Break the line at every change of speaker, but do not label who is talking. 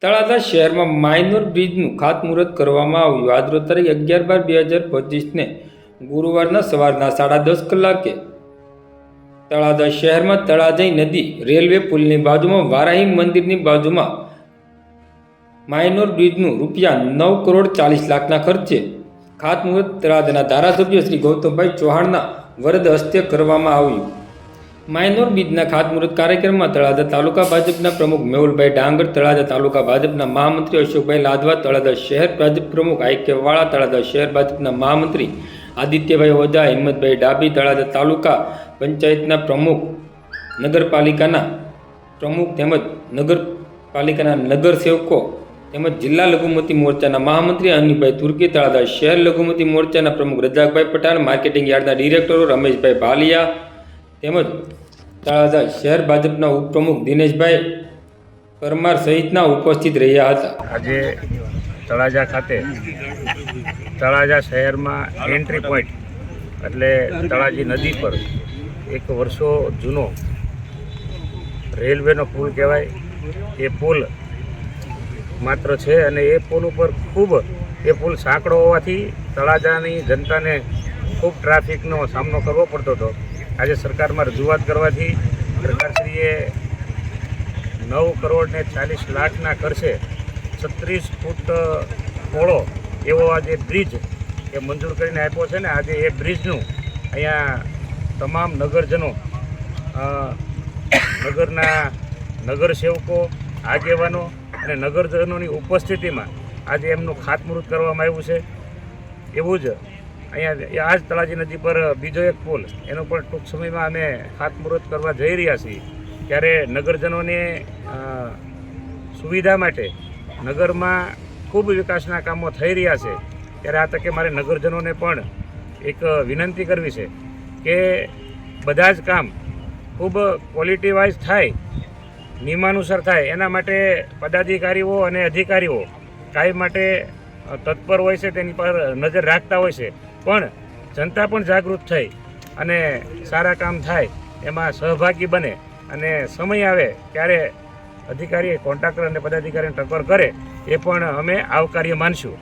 તળાજા શહેરમાં માઇનોર બ્રિજનું ખાતમુહૂર્ત કરવામાં આવ્યું. આજરોજ તારીખ 11/12/2025ને ગુરુવારના સવારના 10:30 કલાકે તળાજા શહેરમાં તળાજાઈ નદી રેલવે પુલની બાજુમાં વારાહી મંદિરની બાજુમાં માઇનોર બ્રિજનું ₹9,40,00,000ના ખર્ચે ખાતમુહૂર્ત તળાજાના ધારાસભ્ય શ્રી ગૌતમભાઈ ચૌહાણના વરદ હસ્તે કરવામાં આવ્યું. માઇનોર બ્રિજના ખાતમુહૂર્ત કાર્યક્રમમાં તળાજા તાલુકા ભાજપના પ્રમુખ મેહુલભાઈ ડાંગર, તળાજા તાલુકા ભાજપના મહામંત્રી અશોકભાઈ લાદવા, તળાજા શહેર ભાજપ પ્રમુખ આઈકે વાળા, તળાજા શહેર ભાજપના મહામંત્રી આદિત્યભાઈ ઓઝા, હિંમતભાઈ ડાભી, તળાજા તાલુકા પંચાયતના પ્રમુખ, નગરપાલિકાના પ્રમુખ તેમજ નગરપાલિકાના નગરસેવકો તેમજ જિલ્લા લઘુમતી મોરચાના મહામંત્રી અનિલભાઈ તુર્કી, તળાજા શહેર લઘુમતી મોરચાના પ્રમુખ રજાકભાઈ પટેલ, માર્કેટિંગ યાર્ડના ડિરેક્ટરો રમેશભાઈ ભાલિયા તેમજ તળાજા શહેર ભાજપના ઉપપ્રમુખ દિનેશભાઈ પરમાર સહિતના ઉપસ્થિત રહ્યા હતા.
આજે તળાજા ખાતે તળાજા શહેરમાં એન્ટ્રી પોઈન્ટ એટલે તળાજી નદી પર એક વર્ષો જૂનો રેલવેનો પુલ કહેવાય એ પુલ માત્ર છે અને એ પુલ ઉપર એ પુલ સાંકડો હોવાથી તળાજાની જનતાને ખૂબ ટ્રાફિકનો સામનો કરવો પડતો હતો. આજે સરકારમાં રજૂઆત કરવાથી સરકારશ્રીએ 9,40,00,000ના ખર્ચે 36 ફૂટ પહોળો એવો આજે બ્રિજ એ મંજૂર કરીને આપ્યો છે ને આજે એ બ્રિજનું અહીંયા તમામ નગરજનો, નગરના નગરસેવકો, આગેવાનો અને નગરજનોની ઉપસ્થિતિમાં આજે એમનું ખાતમુહૂર્ત કરવામાં આવ્યું છે. એવું જ અહીંયા આ જ તળાજી નદી પર બીજો એક પુલ એનું પણ ટૂંક સમયમાં અમે ખાતમુહૂર્ત કરવા જઈ રહ્યા છીએ. ત્યારે નગરજનોને સુવિધા માટે નગરમાં ખૂબ વિકાસના કામો થઈ રહ્યા છે. ત્યારે આ તકે મારે નગરજનોને પણ એક વિનંતી કરવી છે કે બધા જ કામ ખૂબ ક્વોલિટી વાઇઝ થાય, નિયમાનુસાર થાય. એના માટે પદાધિકારીઓ અને અધિકારીઓ કાયમ માટે તત્પર હોય છે, તેની પર નજર રાખતા હોય છે. પણ જનતા પણ જાગૃત થઈ અને સારા કામ થાય એમાં સહભાગી બને અને સમય આવે ત્યારે અધિકારી, કોન્ટ્રાક્ટર અને પદાધિકારીને ટકોર કરે એ પણ અમે આવકાર્ય માનશું.